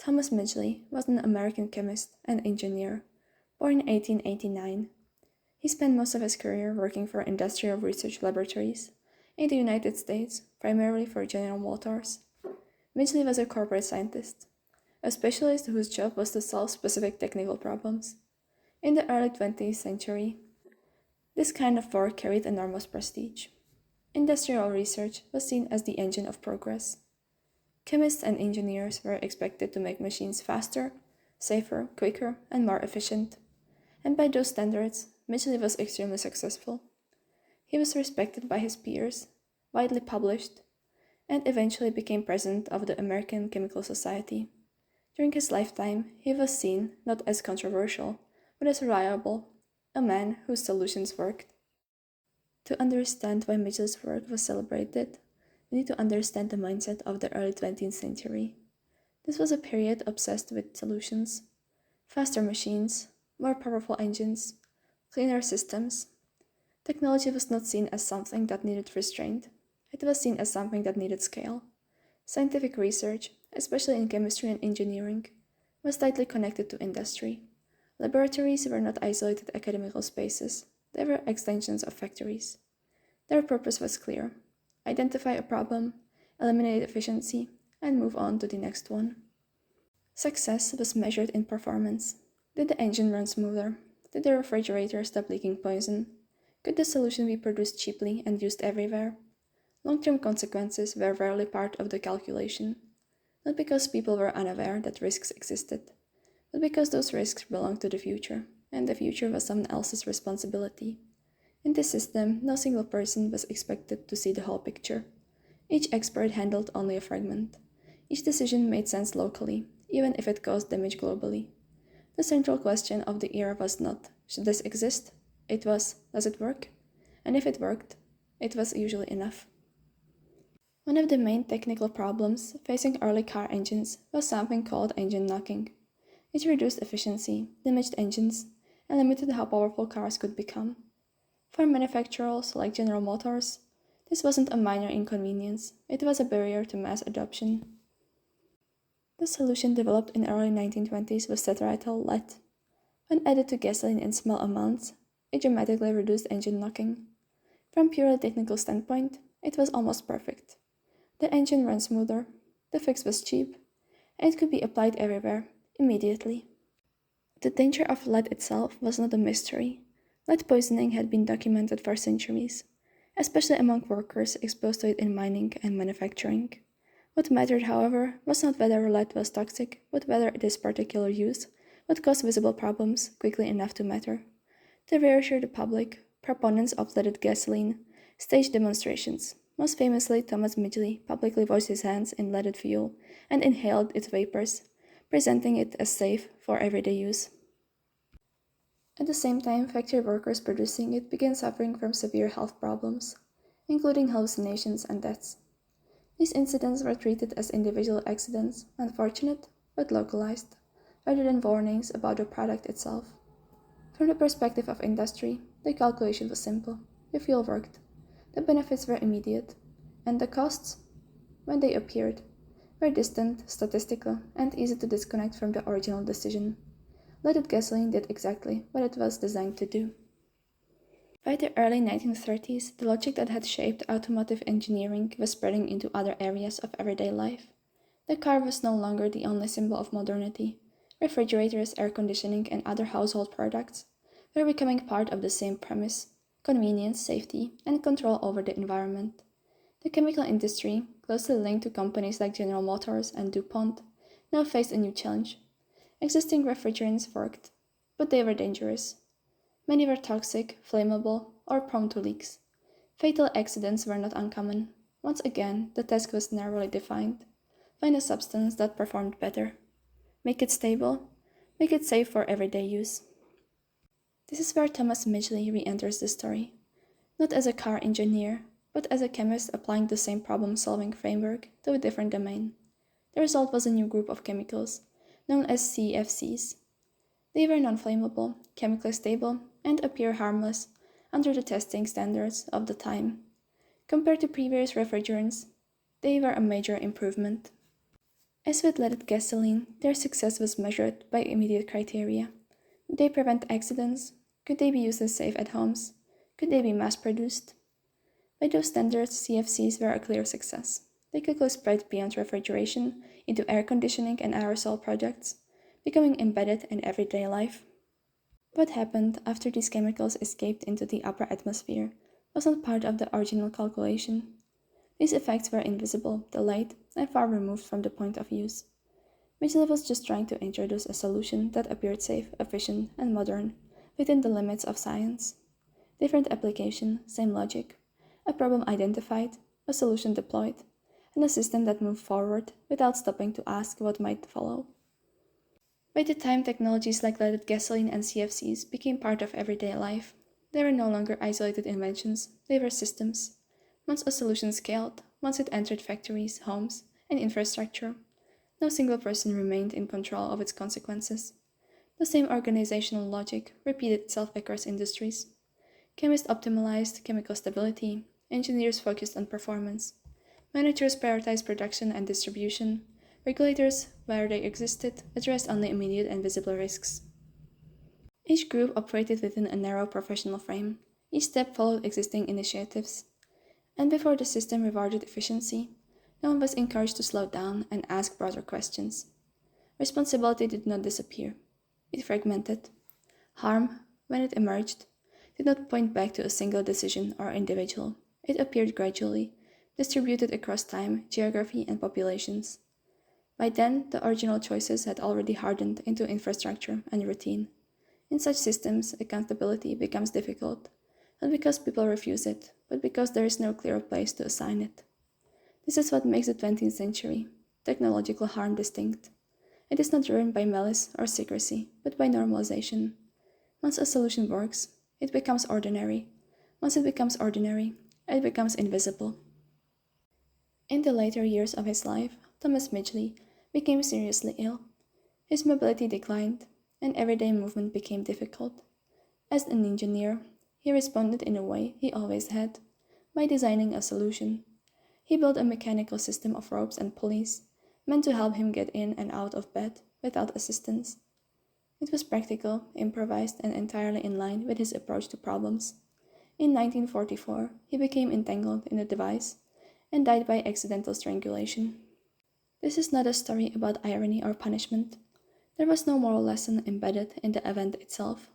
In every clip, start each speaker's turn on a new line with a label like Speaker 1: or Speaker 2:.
Speaker 1: Thomas Midgley was an American chemist and engineer, born in 1889. He spent most of his career working for industrial research laboratories in the United States, primarily for General Motors. Midgley was a corporate scientist, a specialist whose job was to solve specific technical problems. In the early 20th century, this kind of work carried enormous prestige. Industrial research was seen as the engine of progress. Chemists and engineers were expected to make machines faster, safer, quicker, and more efficient. And by those standards, Midgley was extremely successful. He was respected by his peers, widely published, and eventually became president of the American Chemical Society. During his lifetime, he was seen not as controversial, but as reliable, a man whose solutions worked. To understand why Midgley's work was celebrated, we need to understand the mindset of the early 20th century. This was a period obsessed with solutions: faster machines, more powerful engines, cleaner systems. Technology was not seen as something that needed restraint, it was seen as something that needed scale. Scientific research, especially in chemistry and engineering, was tightly connected to industry. Laboratories were not isolated academical spaces, they were extensions of factories. Their purpose was clear: identify a problem, eliminate efficiency, and move on to the next one. Success was measured in performance. Did the engine run smoother? Did the refrigerator stop leaking poison? Could the solution be produced cheaply and used everywhere? Long-term consequences were rarely part of the calculation, not because people were unaware that risks existed, but because those risks belonged to the future, and the future was someone else's responsibility. In this system, no single person was expected to see the whole picture. Each expert handled only a fragment. Each decision made sense locally, even if it caused damage globally. The central question of the era was not, should this exist? It was, does it work? And if it worked, it was usually enough. One of the main technical problems facing early car engines was something called engine knocking. It reduced efficiency, damaged engines, and limited how powerful cars could become. For manufacturers like General Motors, this wasn't a minor inconvenience, it was a barrier to mass adoption. The solution developed in the early 1920s was tetraethyl lead. When added to gasoline in small amounts, it dramatically reduced engine knocking. From a purely technical standpoint, it was almost perfect. The engine ran smoother, the fix was cheap, and it could be applied everywhere, immediately. The danger of lead itself was not a mystery. Lead poisoning had been documented for centuries, especially among workers exposed to it in mining and manufacturing. What mattered, however, was not whether lead was toxic, but whether its particular use would cause visible problems quickly enough to matter. To reassure the public, proponents of leaded gasoline staged demonstrations. Most famously, Thomas Midgley publicly washed his hands in leaded fuel and inhaled its vapors, presenting it as safe for everyday use. At the same time, factory workers producing it began suffering from severe health problems, including hallucinations and deaths. These incidents were treated as individual accidents, unfortunate but localized, rather than warnings about the product itself. From the perspective of industry, the calculation was simple. The fuel worked, the benefits were immediate, and the costs, when they appeared, were distant, statistical, and easy to disconnect from the original decision. Leaded gasoline did exactly what it was designed to do. By the early 1930s, the logic that had shaped automotive engineering was spreading into other areas of everyday life. The car was no longer the only symbol of modernity. Refrigerators, air conditioning, and other household products were becoming part of the same premise: convenience, safety, and control over the environment. The chemical industry, closely linked to companies like General Motors and DuPont, now faced a new challenge. Existing refrigerants worked, but they were dangerous. Many were toxic, flammable, or prone to leaks. Fatal accidents were not uncommon. Once again, the task was narrowly defined: find a substance that performed better. Make it stable, make it safe for everyday use. This is where Thomas Midgley re-enters the story, not as a car engineer, but as a chemist applying the same problem-solving framework to a different domain. The result was a new group of chemicals, known as CFCs. They were non-flammable, chemically stable, and appear harmless under the testing standards of the time. Compared to previous refrigerants, they were a major improvement. As with leaded gasoline, their success was measured by immediate criteria. Did they prevent accidents? Could they be used as safe at homes? Could they be mass produced? By those standards, CFCs were a clear success. They quickly spread beyond refrigeration into air conditioning and aerosol products, becoming embedded in everyday life. What happened after these chemicals escaped into the upper atmosphere was not part of the original calculation. These effects were invisible, delayed, and far removed from the point of use. Midgley was just trying to introduce a solution that appeared safe, efficient, and modern within the limits of science. Different application, same logic. A problem identified, a solution deployed, and a system that moved forward without stopping to ask what might follow. By the time technologies like leaded gasoline and CFCs became part of everyday life, they were no longer isolated inventions, they were systems. Once a solution scaled, once it entered factories, homes, and infrastructure, no single person remained in control of its consequences. The same organizational logic repeated itself across industries. Chemists optimized chemical stability, engineers focused on performance, managers prioritized production and distribution, regulators, where they existed, addressed only immediate and visible risks. Each group operated within a narrow professional frame. Each step followed existing initiatives. And before the system rewarded efficiency, no one was encouraged to slow down and ask broader questions. Responsibility did not disappear. It fragmented. Harm, when it emerged, did not point back to a single decision or individual. It appeared gradually, distributed across time, geography, and populations. By then, the original choices had already hardened into infrastructure and routine. In such systems, accountability becomes difficult, not because people refuse it, but because there is no clear place to assign it. This is what makes the 20th century technological harm distinct. It is not driven by malice or secrecy, but by normalization. Once a solution works, it becomes ordinary. Once it becomes ordinary, it becomes invisible. In the later years of his life, Thomas Midgley became seriously ill. His mobility declined, and everyday movement became difficult. As an engineer, he responded in a way he always had, by designing a solution. He built a mechanical system of ropes and pulleys, meant to help him get in and out of bed without assistance. It was practical, improvised, and entirely in line with his approach to problems. In 1944, he became entangled in the device and died by accidental strangulation. This is not a story about irony or punishment. There was no moral lesson embedded in the event itself.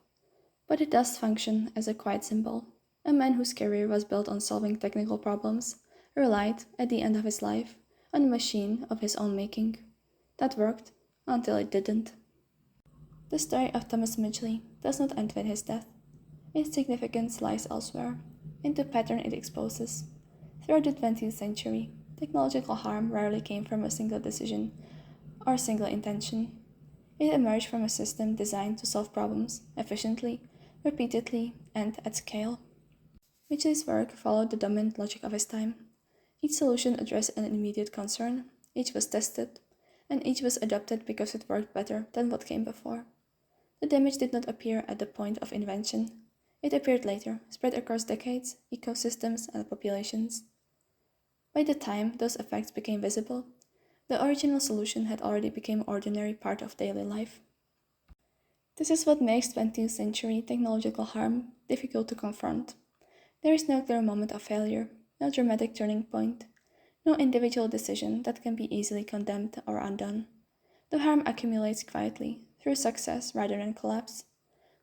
Speaker 1: But it does function as a quiet symbol. A man whose career was built on solving technical problems relied, at the end of his life, on a machine of his own making. That worked, until it didn't. The story of Thomas Midgley does not end with his death. Its significance lies elsewhere, in the pattern it exposes. Throughout the 20th century, technological harm rarely came from a single decision or single intention. It emerged from a system designed to solve problems efficiently, repeatedly, and at scale. Midgley's work followed the dominant logic of his time. Each solution addressed an immediate concern, each was tested, and each was adopted because it worked better than what came before. The damage did not appear at the point of invention. It appeared later, spread across decades, ecosystems, and populations. By the time those effects became visible, the original solution had already become ordinary part of daily life. This is what makes 20th century technological harm difficult to confront. There is no clear moment of failure, no dramatic turning point, no individual decision that can be easily condemned or undone. The harm accumulates quietly, through success rather than collapse,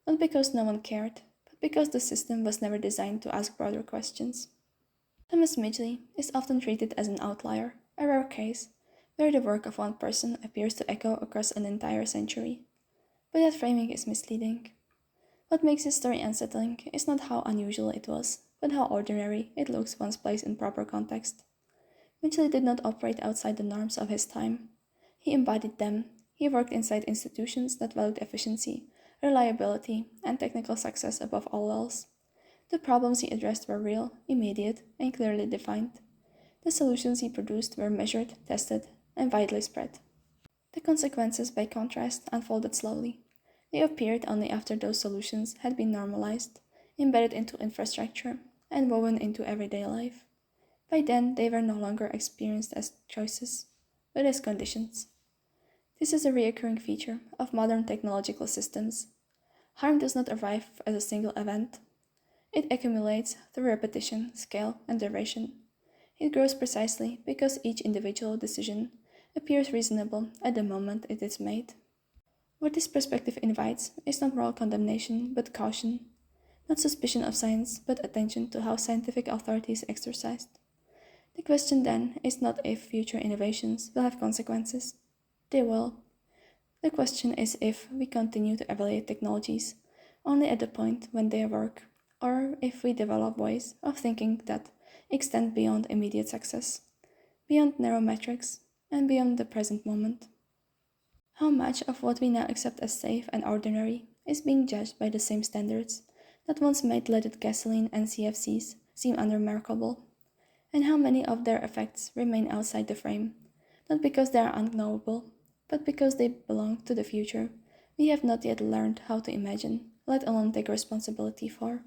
Speaker 1: not because no one cared, but because the system was never designed to ask broader questions. Thomas Midgley is often treated as an outlier, a rare case, where the work of one person appears to echo across an entire century. But that framing is misleading. What makes his story unsettling is not how unusual it was, but how ordinary it looks once placed in proper context. Midgley did not operate outside the norms of his time. He embodied them. He worked inside institutions that valued efficiency, reliability, and technical success above all else. The problems he addressed were real, immediate, and clearly defined. The solutions he produced were measured, tested, and widely spread. The consequences, by contrast, unfolded slowly. They appeared only after those solutions had been normalized, embedded into infrastructure, and woven into everyday life. By then, they were no longer experienced as choices, but as conditions. This is a recurring feature of modern technological systems. Harm does not arrive as a single event. It accumulates through repetition, scale, and duration. It grows precisely because each individual decision appears reasonable at the moment it is made. What this perspective invites is not moral condemnation but caution, not suspicion of science but attention to how scientific authority is exercised. The question then is not if future innovations will have consequences. They will. The question is if we continue to evaluate technologies only at the point when they work, or if we develop ways of thinking that extend beyond immediate success, beyond narrow metrics, and beyond the present moment. How much of what we now accept as safe and ordinary is being judged by the same standards that once made leaded gasoline and CFCs seem unremarkable, and how many of their effects remain outside the frame, not because they are unknowable, but because they belong to the future we have not yet learned how to imagine, let alone take responsibility for.